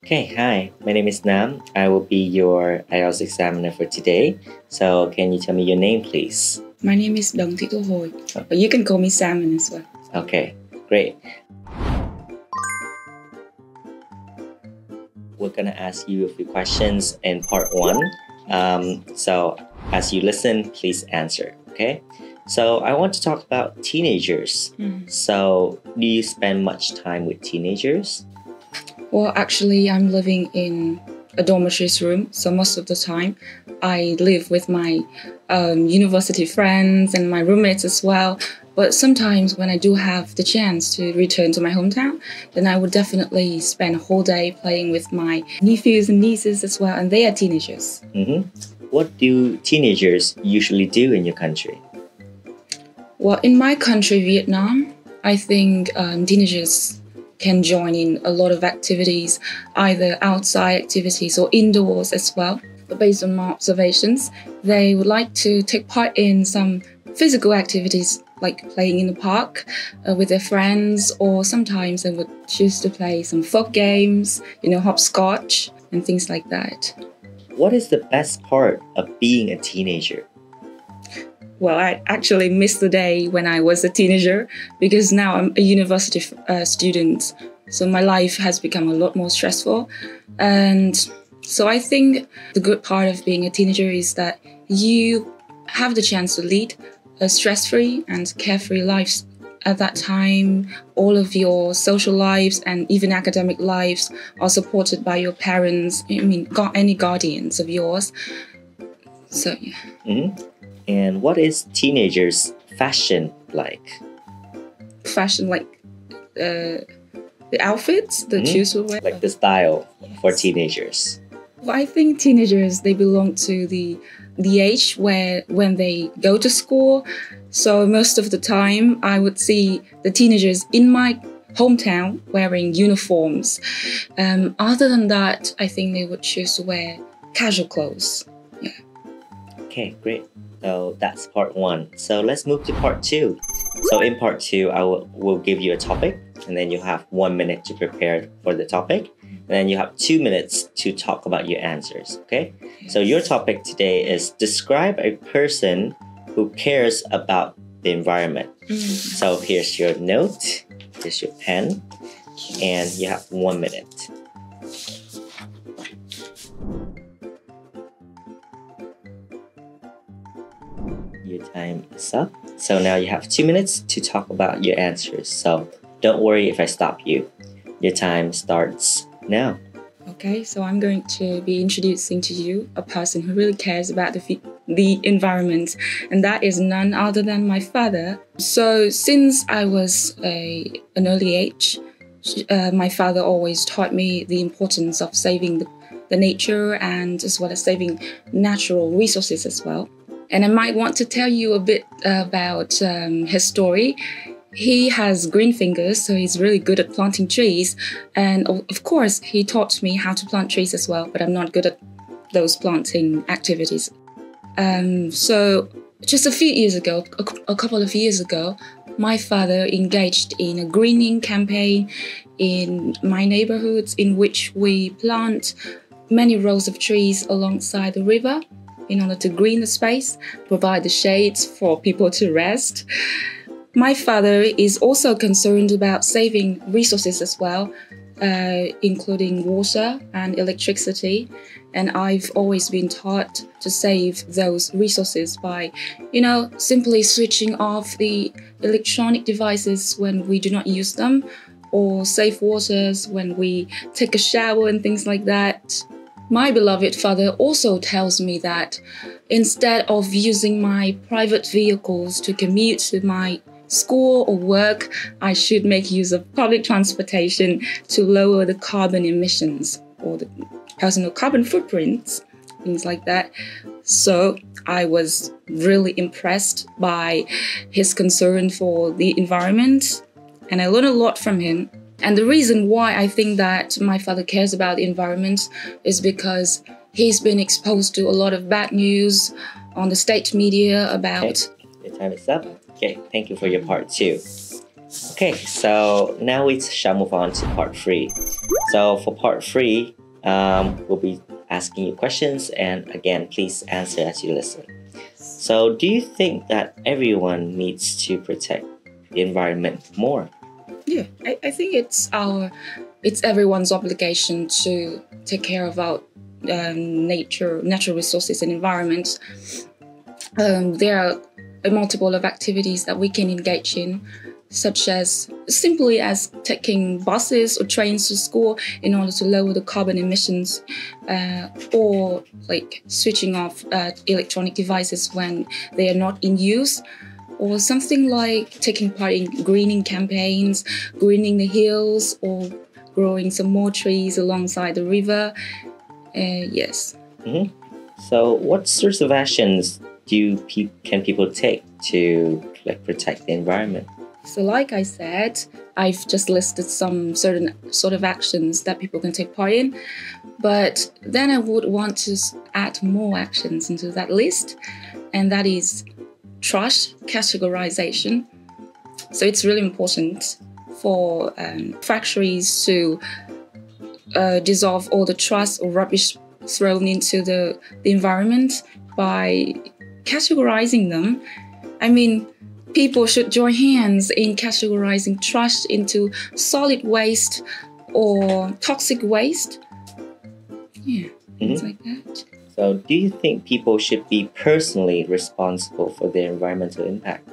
Okay, hi, my name is Nam. I will be your IELTS examiner for today. So, can you tell me your name, please? My name is Dong Thị Thu Hồi, but you can call me Salmon as well. Okay, great. We're gonna ask you a few questions in part one. So, as you listen, please answer, okay? So, I want to talk about teenagers. So, do you spend much time with teenagers? Well, actually, I'm living in a dormitory room, so most of the time I live with my university friends and my roommates as well. But sometimes when I do have the chance to return to my hometown, then I would definitely spend a whole day playing with my nephews and nieces as well, and they are teenagers. What do teenagers usually do in your country? Well, in my country, Vietnam, I think teenagers can join in a lot of activities, either outside activities or indoors as well. But based on my observations, they would like to take part in some physical activities like playing in the park with their friends, or sometimes they would choose to play some folk games, hopscotch and things like that. What is the best part of being a teenager? Well, I actually missed the day when I was a teenager because now I'm a university student. So my life has become a lot more stressful. And so I think the good part of being a teenager is that you have the chance to lead a stress-free and carefree life. At that time, all of your social lives and even academic lives are supported by your parents, any guardians of yours. So, yeah. And what is teenagers' fashion like? Fashion like the outfits, the shoes we wear. Like the style for teenagers. Well, I think teenagers, they belong to the age when they go to school. So most of the time, I would see the teenagers in my hometown wearing uniforms. Other than that, I think they would choose to wear casual clothes. Yeah. Okay, great. So that's part one. So let's move to part two. So in part two, I will give you a topic, and then you have 1 minute to prepare for the topic. And then you have 2 minutes to talk about your answers, okay? So your topic today is describe a person who cares about the environment. So here's your note, here's your pen, and you have 1 minute. Your time is up. So now you have 2 minutes to talk about your answers. So don't worry if I stop you. Your time starts now. Okay, so I'm going to be introducing to you a person who really cares about the environment, and that is none other than my father. So since I was an early age, my father always taught me the importance of saving the nature, and as well as saving natural resources as well. And I might want to tell you a bit about his story. He has green fingers, so he's really good at planting trees. And of course, he taught me how to plant trees as well, but I'm not good at those planting activities. So just a few years ago, a couple of years ago, my father engaged in a greening campaign in my neighborhoods, in which we plant many rows of trees alongside the river in order to green the space, provide the shades for people to rest. My father is also concerned about saving resources as well, including water and electricity. And I've always been taught to save those resources by, simply switching off the electronic devices when we do not use them, or save waters when we take a shower and things like that. My beloved father also tells me that instead of using my private vehicles to commute to my school or work, I should make use of public transportation to lower the carbon emissions or the personal carbon footprints, things like that. So I was really impressed by his concern for the environment, and I learned a lot from him. And the reason why I think that my father cares about the environment is because he's been exposed to a lot of bad news on the state media about... Okay. Your time is up. Okay, thank you for your part two. Okay, so now we shall move on to part 3. So for part 3, we'll be asking you questions, and again, please answer as you listen. So do you think that everyone needs to protect the environment more? Yeah, I think it's everyone's obligation to take care of our natural resources and environments. There are a multiple of activities that we can engage in, such as simply as taking buses or trains to school in order to lower the carbon emissions, or like switching off electronic devices when they are not in use, or something like taking part in greening campaigns, greening the hills, or growing some more trees alongside the river. Yes. Mm-hmm. So what sorts of actions can people take to protect the environment? So like I said, I've just listed some certain sort of actions that people can take part in, but then I would want to add more actions into that list, and that is trash categorization. So it's really important for factories to dissolve all the trash or rubbish thrown into the environment by categorizing them. I mean, people should join hands in categorizing trash into solid waste or toxic waste. Yeah, things like that. So do you think people should be personally responsible for their environmental impact?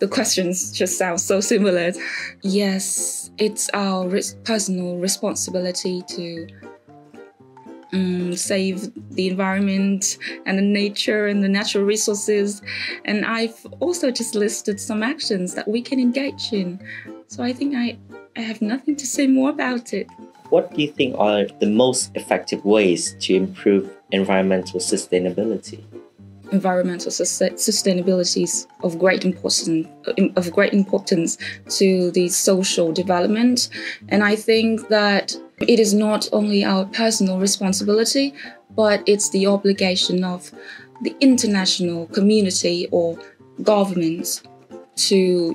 The questions just sound so similar. Yes, it's our personal responsibility to save the environment and the nature and the natural resources. And I've also just listed some actions that we can engage in. So I think I have nothing to say more about it. What do you think are the most effective ways to improve environmental sustainability? Environmental sustainability is of great importance to the social development, and I think that it is not only our personal responsibility, but it's the obligation of the international community or governments to,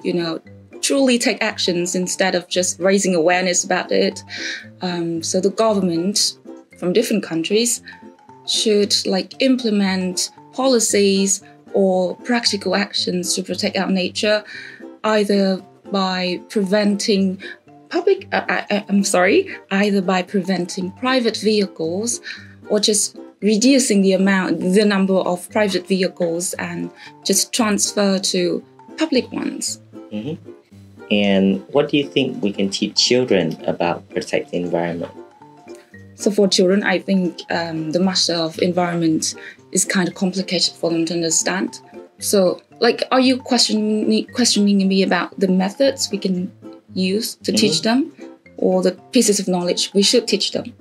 truly take actions instead of just raising awareness about it. So the government from different countries should implement policies or practical actions to protect our nature, either by preventing private vehicles, or just reducing the number of private vehicles and just transfer to public ones. Mm-hmm. And what do you think we can teach children about protecting the environment? So for children, I think the matter of environment is kind of complicated for them to understand. So, are you questioning me about the methods we can use to teach them, or the pieces of knowledge we should teach them?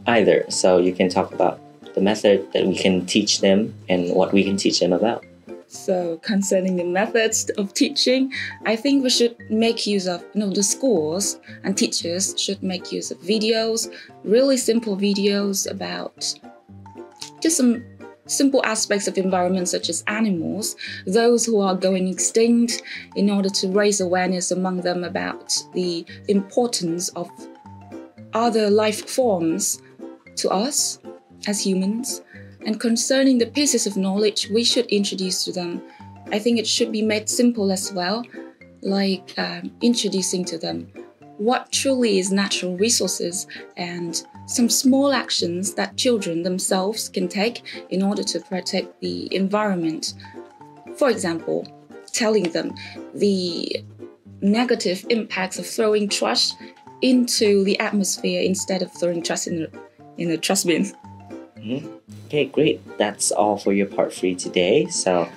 Either. So you can talk about the method that we can teach them and what we can teach them about. So concerning the methods of teaching, I think we should make use of, the schools and teachers should make use of videos, really simple videos about just some simple aspects of environment, such as animals, those who are going extinct, in order to raise awareness among them about the importance of other life forms to us as humans. And concerning the pieces of knowledge we should introduce to them, I think it should be made simple as well, like introducing to them what truly is natural resources and some small actions that children themselves can take in order to protect the environment. For example, telling them the negative impacts of throwing trash into the atmosphere instead of throwing trash in the trash bin. Okay, great. That's all for your part 3 today. So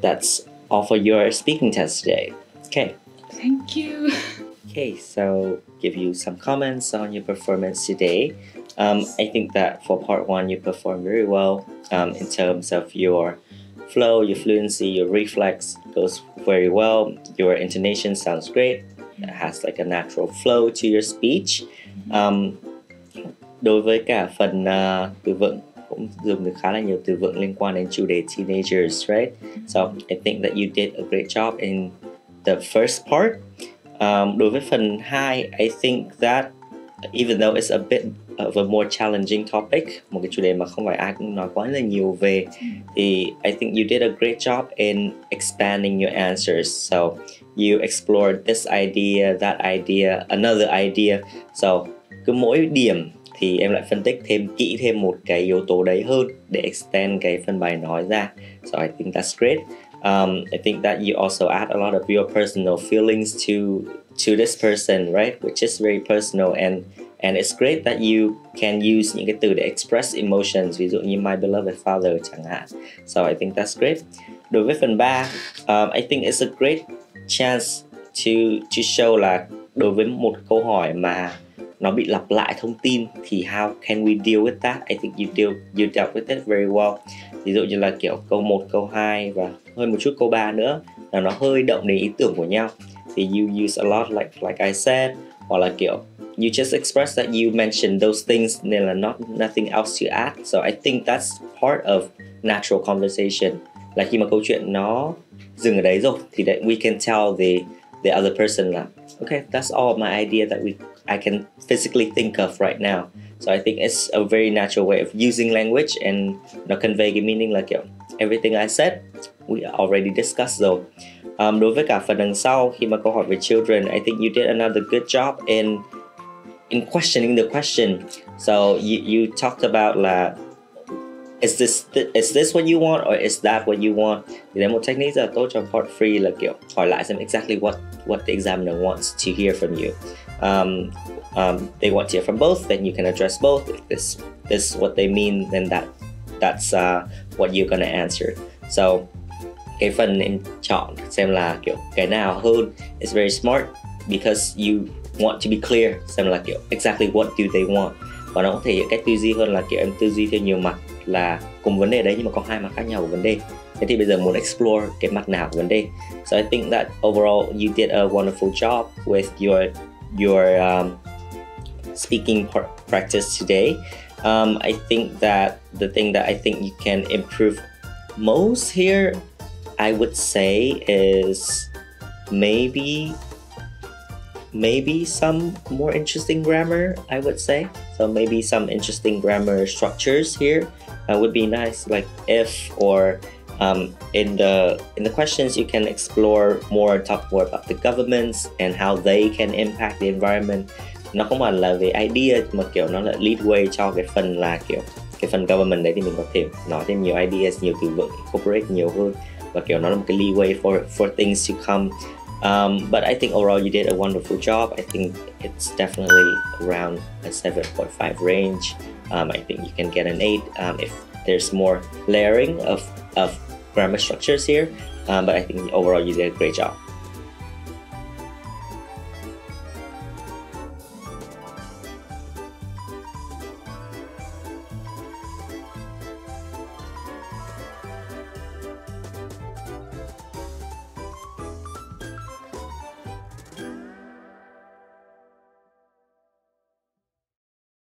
that's all for your speaking test today. Okay. Thank you. Okay, so give you some comments on your performance today. I think that for part 1, you performed very well in terms of your flow, your fluency, your reflex goes very well. Your intonation sounds great. It has a natural flow to your speech. Đối với cả phần từ vựng cũng dùng được khá là nhiều từ vựng liên quan đến chủ đề teenagers, right? So I think that you did a great job in the first part. Đối với phần 2, I think that even though it's a bit of a more challenging topic, một cái chủ đề mà không phải ai cũng nói quá là nhiều về, thì I think you did a great job in expanding your answers. So you explored this idea, that idea, another idea. So cứ mỗi điểm thì em lại phân tích thêm kỹ thêm một cái yếu tố đấy hơn để extend cái phần bài nói ra. So I think that's great. I think that you also add a lot of your personal feelings to this person, right? Which is very personal, and it's great that you can use những cái từ để express emotions, ví dụ như my beloved father chẳng hạn. So I think that's great. Đối với phần 3, I think it's a great chance to show là đối với một câu hỏi mà nó bị lặp lại thông tin thì how can we deal with that? I think you dealt with it very well. Ví dụ như là kiểu câu 1, câu 2 và hơn một chút câu 3 nữa là nó hơi động đến ý tưởng của nhau. Thì you use a lot like I said, hoặc là kiểu you just express that you mentioned those things nên là nothing else to add. So I think that's part of natural conversation. Là khi mà câu chuyện nó dừng ở đấy rồi thì we can tell the other person là okay, that's all my idea that I can physically think of right now. So I think it's a very natural way of using language, and nó convey cái meaning là kiểu everything I said we already discussed rồi. Đối với cả phần đằng sau khi mà câu hỏi về children, I think you did another good job in questioning the question. So you talked about là is this what you want or is that what you want? Thì đấy một technique rất là tốt trong part 3 là kiểu hỏi lại xem exactly what the examiner wants to hear from you. They want to hear from both, then you can address both. If this is what they mean, then that's what you're gonna answer. So cái phần em chọn xem là kiểu cái nào hơn is very smart because you want to be clear xem là kiểu exactly what do they want, và nó cũng thể hiện cách tư duy hơn là kiểu em tư duy theo nhiều mặt là cùng vấn đề đấy nhưng mà có hai mặt khác nhau của vấn đề. Thế thì bây giờ muốn explore cái mặt nào của vấn đề. So I think that overall you did a wonderful job with your speaking practice today. I think that the thing that I think you can improve most here, I would say, is maybe some more interesting grammar, I would say. So maybe some interesting grammar structures here would be nice, like if, or in the questions you can explore more, talk more about the governments and how they can impact the environment. Nó không hẳn là về idea mà kiểu nó là lead way cho cái phần là kiểu cái phần government đấy, thì mình có thể nói thêm nhiều ideas, nhiều từ vựng, incorporate nhiều hơn, và kiểu nó là một cái leeway for things to come. But I think overall you did a wonderful job. I think it's definitely around a 7.5 range. I think you can get an 8 if there's more layering of grammar structures here. But I think overall you did a great job.